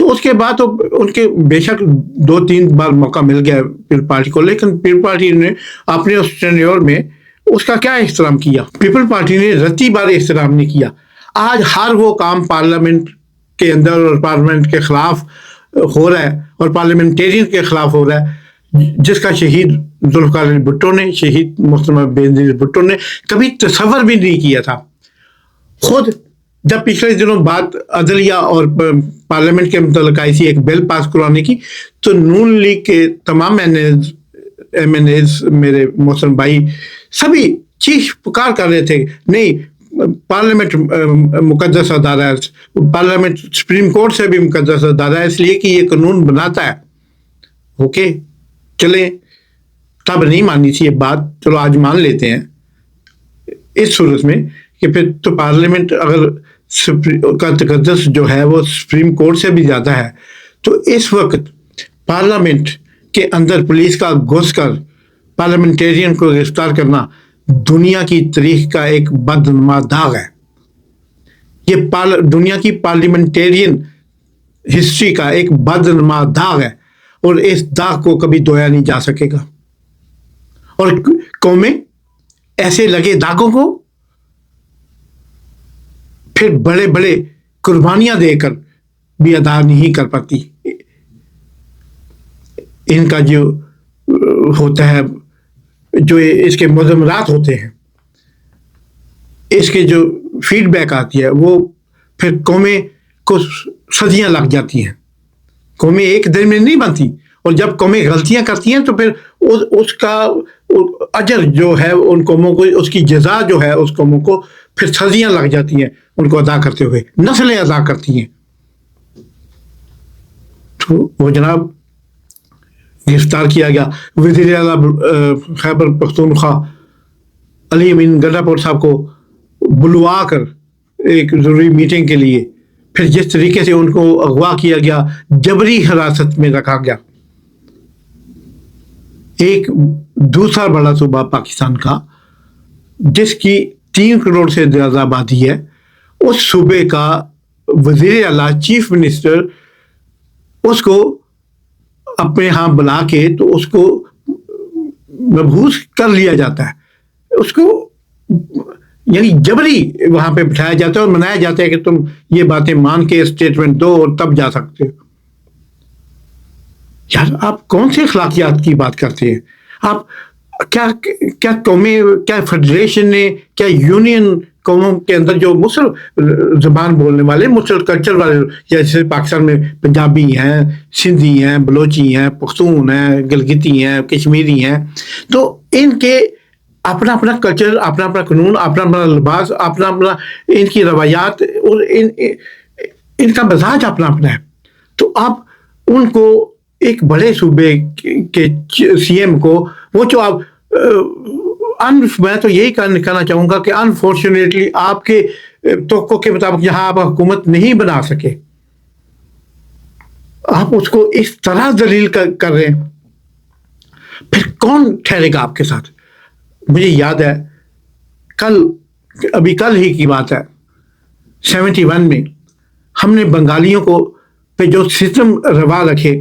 تو اس کے بعد تو ان کے بے شک 2-3 بار موقع مل گیا پیپل پارٹی کو، لیکن پیپل پارٹی نے اپنے اس ٹینیور میں اس کا کیا احترام کیا؟ پیپل پارٹی نے رتی بار احترام نہیں کیا. آج ہر وہ کام پارلیمنٹ کے اندر اور پارلیمنٹ کے خلاف ہو رہا ہے اور پارلیمنٹیرین کے خلاف ہو رہا ہے، جس کا شہید ذوالفقار علی بھٹو نے، شہید محترمہ بینظیر بھٹو نے کبھی تصور بھی نہیں کیا تھا. خود جب پچھلے دنوں بات عدلیہ اور پارلیمنٹ کے متعلق آئی تھی ایک بل پاس کروانے کی، تو نون لیگ کے تمام ایم این ایز میرے محترم بھائی سبھی چیخ پکار کر رہے تھے، نہیں پارلیمنٹ مقدس ادارہ ہے، پارلیمنٹ سپریم کورٹ سے بھی مقدس ادارہ ہے، اس لیے کہ یہ قانون بناتا ہے. اوکے چلیں، تب نہیں مانی تھی یہ بات، چلو آج مان لیتے ہیں اس صورت میں کہ پھر تو پارلیمنٹ اگر کا تقدس جو ہے وہ سپریم کورٹ سے بھی زیادہ ہے، تو اس وقت پارلیمنٹ کے اندر پولیس کا گھس کر پارلیمنٹیرین کو گرفتار کرنا دنیا کی تاریخ کا ایک بدنما داغ ہے. یہ دنیا کی پارلیمنٹیرین ہسٹری کا ایک بدنما داغ ہے، اور اس داغ کو کبھی دھویا نہیں جا سکے گا. اور قومیں ایسے لگے داغوں کو پھر بڑے بڑے قربانیاں دے کر بھی ادا نہیں کر پاتی. ان کا جو ہوتا ہے، جو اس کے مضمرات ہوتے ہیں، اس کے جو فیڈ بیک آتی ہے، وہ پھر قومیں کو صدیاں لگ جاتی ہیں. قومیں ایک دن میں نہیں بنتی، اور جب قومیں غلطیاں کرتی ہیں تو پھر اس کا اجر جو ہے ان قوموں کو، اس کی جزا جو ہے اس قوموں کو پھر صدیاں لگ جاتی ہیں ان کو ادا کرتے ہوئے، نسلیں ادا کرتی ہیں. تو وہ جناب گرفتار کیا گیا. وزیر اعلیٰ خیبر پختونخوا علی امین گڈھا صاحب کو بلوا کر ایک ضروری میٹنگ کے لیے، پھر جس طریقے سے ان کو اغوا کیا گیا، جبری حراست میں رکھا گیا. ایک دوسرا بڑا صوبہ پاکستان کا جس کی 3 کروڑ سے زیادہ آبادی ہے، اس صوبے کا وزیر اعلیٰ چیف منسٹر اس کو اپنے ہاں بلا کے تو اس کو مبعوث کر لیا جاتا ہے. اس کو یعنی جبری وہاں پہ بٹھایا جاتا ہے اور منایا جاتا ہے کہ تم یہ باتیں مان کے اسٹیٹمنٹ دو اور تب جا سکتے ہو. یار آپ کون سے اخلاقیات کی بات کرتے ہیں؟ آپ کیا قومیں، کیا فیڈریشن نے، کیا یونین قوموں کے اندر جو مسلم زبان بولنے والے، مسلم کلچر والے، جیسے پاکستان میں پنجابی ہیں، سندھی ہیں، بلوچی ہیں، پختون ہیں، گلگتی ہیں، کشمیری ہیں، تو ان کے اپنا اپنا کلچر، اپنا اپنا قانون، اپنا اپنا لباس، اپنا اپنا ان کی روایات اور ان کا مزاج اپنا اپنا ہے. تو آپ ان کو ایک بڑے صوبے کے سی ایم کو، وہ جو آپ میں تو یہی کہنا چاہوں گا کہ انفارچونیٹلی آپ کے توقع کے مطابق یہاں آپ حکومت نہیں بنا سکے، آپ اس کو اس طرح ذلیل کر رہے ہیں، پھر کون ٹھہرے گا آپ کے ساتھ؟ مجھے یاد ہے ابھی کل ہی کی بات ہے، 71 میں ہم نے بنگالیوں کو پہ جو سسٹم روا رکھے،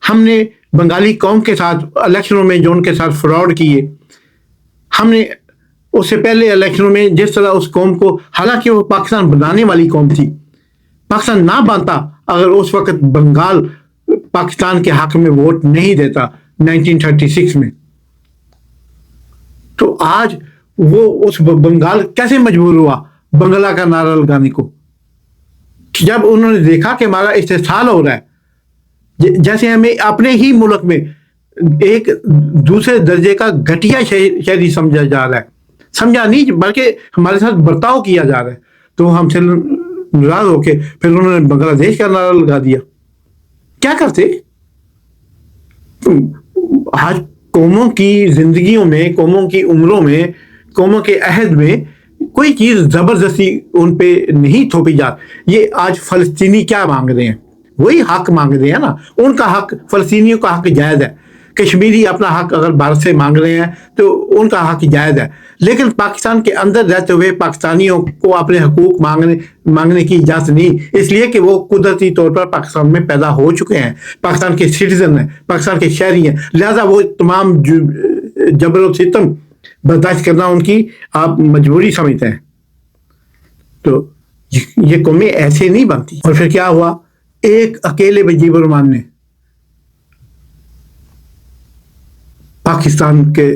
ہم نے بنگالی قوم کے ساتھ الیکشنوں میں جو ان کے ساتھ فراڈ کیے، ہم نے اس سے پہلے الیکشنوں میں جس طرح اس قوم کو، حالانکہ وہ پاکستان بنانے والی قوم تھی، پاکستان نہ بنتا اگر اس وقت بنگال پاکستان کے حق میں ووٹ نہیں دیتا 1936 میں، تو آج وہ اس بنگال کیسے مجبور ہوا بنگلہ کا نعرہ لگانے کو؟ جب انہوں نے دیکھا کہ ہمارا استحصال ہو رہا ہے، جیسے ہمیں اپنے ہی ملک میں ایک دوسرے درجے کا گھٹیا شہری سمجھا جا رہا ہے، سمجھا نہیں بلکہ ہمارے ساتھ برتاؤ کیا جا رہا ہے، تو ہم سے ناراض ہو کے پھر انہوں نے بنگلہ دیش کا نعرہ لگا دیا. کیا کرتے؟ آج قوموں کی زندگیوں میں، قوموں کی عمروں میں، قوموں کے عہد میں کوئی چیز زبردستی ان پہ نہیں تھوپی جاتی. یہ آج فلسطینی کیا مانگ رہے ہیں؟ وہی حق مانگ رہے ہیں نا، ان کا حق، فلسطینیوں کا حق جائز ہے. کشمیری اپنا حق اگر بھارت سے مانگ رہے ہیں تو ان کا حق جائز ہے، لیکن پاکستان کے اندر رہتے ہوئے پاکستانیوں کو اپنے حقوق مانگنے کی اجازت نہیں، اس لیے کہ وہ قدرتی طور پر پاکستان میں پیدا ہو چکے ہیں، پاکستان کے سٹیزن ہیں، پاکستان کے شہری ہیں، لہذا وہ تمام جبر و ستم برداشت کرنا ان کی آپ مجبوری سمجھتے ہیں۔ تو یہ قومیں ایسے نہیں بنتی۔ اور پھر کیا ہوا، ایک اکیلے مجیب الرحمان نے پاکستان کے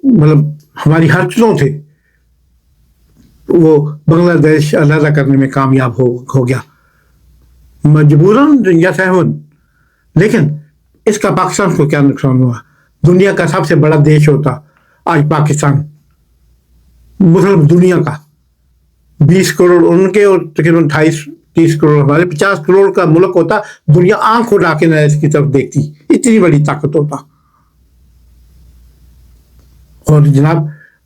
مطلب ہماری ہر چیزوں سے وہ بنگلہ دیش علیحدہ کرنے میں کامیاب ہو گیا، مجبوراً یا سہون۔ لیکن اس کا پاکستان کو کیا نقصان ہوا؟ دنیا کا سب سے بڑا دیش ہوتا آج پاکستان، مسلم دنیا کا 20 کروڑ ان کے اور تقریباً 28-30 کروڑ ہمارے، 50 کروڑ کا ملک ہوتا، دنیا آنکھ اٹھا کے نہ اس کی طرف دیکھتی، اتنی بڑی طاقت ہوتا۔ اور جناب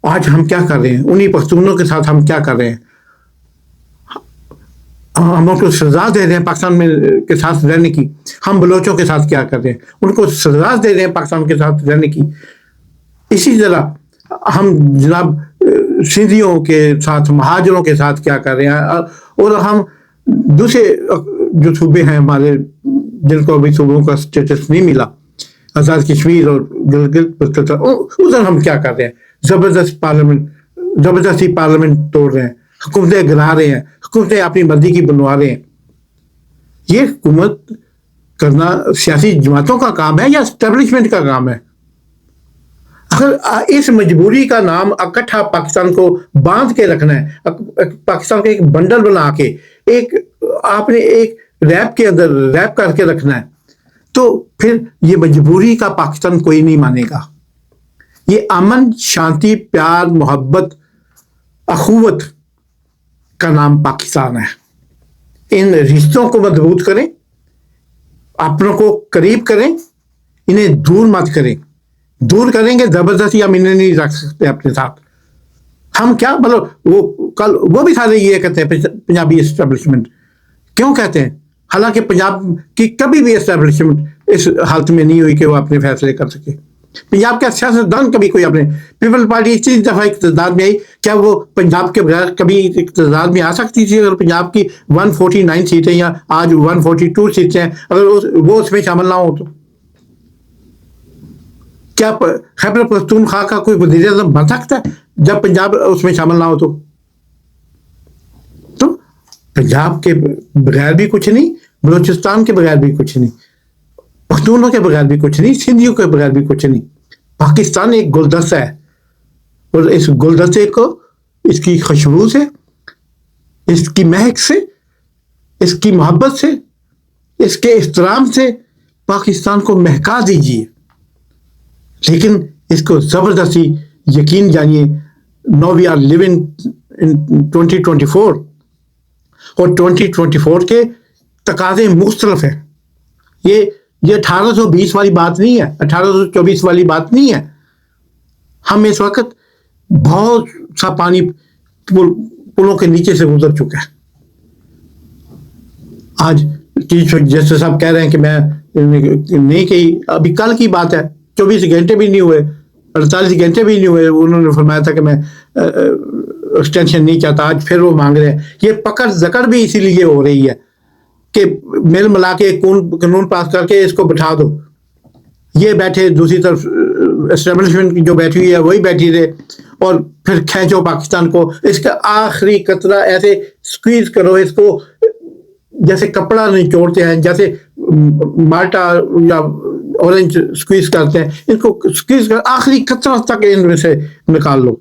آج ہم کیا کر رہے ہیں؟ انہی پختونوں کے ساتھ ہم کیا کر رہے ہیں؟ ہم ان کو سزا دے رہے ہیں پاکستان میں کے ساتھ رہنے کی۔ ہم بلوچوں کے ساتھ کیا کر رہے ہیں؟ ان کو سزا دے رہے ہیں پاکستان کے ساتھ رہنے کی۔ اسی طرح ہم جناب سندھیوں کے ساتھ، مہاجروں کے ساتھ کیا کر رہے ہیں؟ اور ہم دوسرے جو صوبے ہیں ہمارے جن کو ابھی صوبوں کا اسٹیٹس نہیں ملا، آزاد کشمیر اور گلگت بلتستان، ادھر ہم کیا کر رہے ہیں؟ زبردستی پارلیمنٹ توڑ رہے ہیں، حکومتیں گرا رہے ہیں، حکومتیں اپنی مرضی کی بنوا رہے ہیں۔ یہ حکومت کرنا سیاسی جماعتوں کا کام ہے یا اسٹیبلشمنٹ کا کام ہے؟ اگر اس مجبوری کا نام اکٹھا پاکستان کو باندھ کے رکھنا ہے، پاکستان کو ایک بنڈل بنا کے آپ نے ایک ریپ کے اندر ریپ کر کے رکھنا ہے، تو پھر یہ مجبوری کا پاکستان کوئی نہیں مانے گا۔ یہ امن، شانتی، پیار، محبت، اخوت کا نام پاکستان ہے۔ ان رشتوں کو مضبوط کریں، اپنوں کو قریب کریں، انہیں دور مت کریں۔ دور کریں گے زبردستی ہم انہیں نہیں رکھ سکتے اپنے ساتھ۔ ہم کیا مطلب وہ بھی سارے یہ کہتے ہیں پنجابی اسٹیبلشمنٹ، کیوں کہتے ہیں؟ حالانکہ پنجاب کی کبھی بھی اسٹیبلشمنٹ اس حالت میں نہیں ہوئی کہ وہ اپنے فیصلے کر سکے۔ پنجاب کا سیاستدان کبھی کوئی اپنے پیپل پارٹی اتنی دفعہ اقتدار میں آئی، کیا وہ پنجاب کے بغیر کبھی اقتدار میں آ سکتی تھی؟ اگر پنجاب کی 149 سیٹیں یا آج 142 سیٹیں ہیں، اگر وہ اس میں شامل نہ ہو تو کیا خیبر پختونخوا کا کوئی وزیر اعظم بن سکتا ہے جب پنجاب اس میں شامل نہ ہو؟ تو پنجاب کے بغیر بھی کچھ نہیں، بلوچستان کے بغیر بھی کچھ نہیں، پختونوں کے بغیر بھی کچھ نہیں، سندھیوں کے بغیر بھی کچھ نہیں۔ پاکستان ایک گلدستہ ہے، اور اس گلدستے کو اس کی خوشبو سے، اس کی مہک سے، اس کی محبت سے، اس کے احترام سے پاکستان کو مہکا دیجیے، لیکن اس کو زبردستی یقین جانیے نو وی آر لیونگ ان 2024، اور 2024 کے تقاضے مختلف ہیں۔ یہ 1820 والی بات نہیں ہے، 1824 والی بات نہیں ہے۔ ہم اس وقت بہت سا پانی پلوں کے نیچے سے گزر چکا ہے۔ آج جیسے صاحب کہہ رہے ہیں کہ میں نہیں کہی، ابھی کل کی بات ہے، 24 گھنٹے بھی نہیں ہوئے، 48 گھنٹے بھی نہیں ہوئے، انہوں نے فرمایا تھا کہ میں ایکسٹینشن نہیں چاہتا، آج پھر وہ مانگ رہے ہیں۔ یہ پکڑ زکڑ بھی اسی لیے ہو رہی ہے کہ مل ملا کے قانون پاس کر کے اس کو بٹھا دو۔ یہ بیٹھے، دوسری طرف اسٹیبلشمنٹ جو بیٹھی ہوئی ہے وہی بیٹھی رہے، اور پھر کھینچو پاکستان کو، اس کا آخری قطرہ ایسے سکویز کرو اس کو، جیسے کپڑا نچوڑتے ہیں، جیسے مالٹا یا اورنج سکویز کرتے ہیں، ان کو سکویز کر آخری قطرہ تک ان میں سے نکال لو۔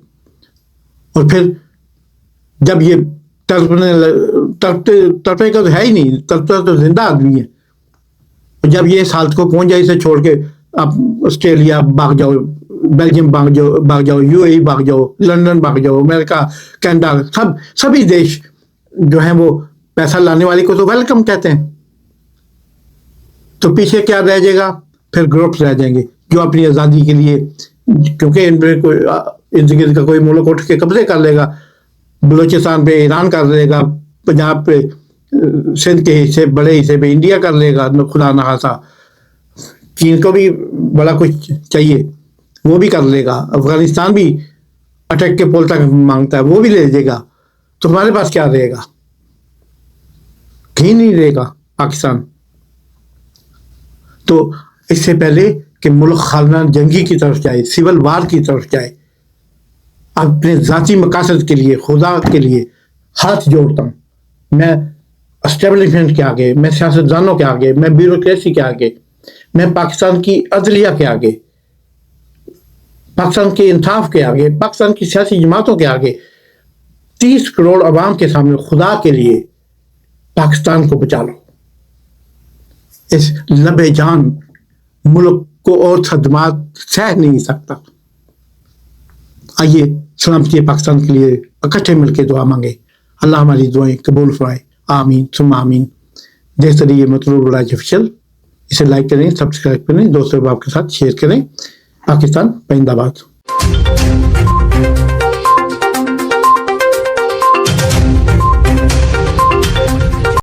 اور پھر جب یہ تڑپے کا تو ہے ہی نہیں، تڑپتا تو زندہ آدمی ہے۔ جب یہ اس حالت کو پہنچ جائے، اسے چھوڑ کے آپ آسٹریلیا بھاگ جاؤ، بیلجیم بھاگ جاؤ، UAE بھاگ جاؤ، لندن بھاگ جاؤ، امریکہ، کینیڈا، سبھی دیش جو ہیں وہ پیسہ لانے والے کو تو ویلکم کہتے ہیں۔ تو پیچھے کیا رہ جائے گا؟ پھر گروپس رہ جائیں گے جو اپنی آزادی کے لیے، کیونکہ ان پہ کوئی ارد کا کوئی ملک اٹھ کے قبضے کر لے گا، بلوچستان پہ ایران کر لے گا، پنجاب پہ سندھ کے حصے، بڑے حصے پہ انڈیا کر لے گا، خدا نخواستہ۔ چین کو بھی بڑا کچھ چاہیے وہ بھی کر لے گا، افغانستان بھی اٹیک کے پول تک مانگتا ہے وہ بھی لے لے گا، تو ہمارے پاس کیا رہے گا؟ کہیں نہیں رہے گا پاکستان۔ تو اس سے پہلے کہ ملک خانہ جنگی کی طرف جائے، سول وار کی طرف جائے، اپنے ذاتی مقاصد کے لیے، خدا کے لیے ہاتھ جوڑتا ہوں، میں اسٹیبلشمنٹ کے آگے، میں سیاستدانوں کے آگے، میں بیوروکریسی کے آگے، میں پاکستان کی عدلیہ کے آگے، پاکستان کے انصاف کے آگے، پاکستان کی سیاسی جماعتوں کے آگے، 30 کروڑ عوام کے سامنے خدا کے لیے پاکستان کو بچا لو۔ اس لبے جان ملک کو اور صدمات سہ نہیں سکتا۔ آئیے سلامتی پاکستان کے لیے اکٹھے مل کے دعا مانگے، اللہ ہماری دعائیں قبول فرمائے، آمین ثم آمین۔ جیسے یہ مطلوب راج افیشل، اسے لائک کریں، سبسکرائب کریں، دوستوں احباب کے ساتھ شیئر کریں۔ پاکستان زندہ باد۔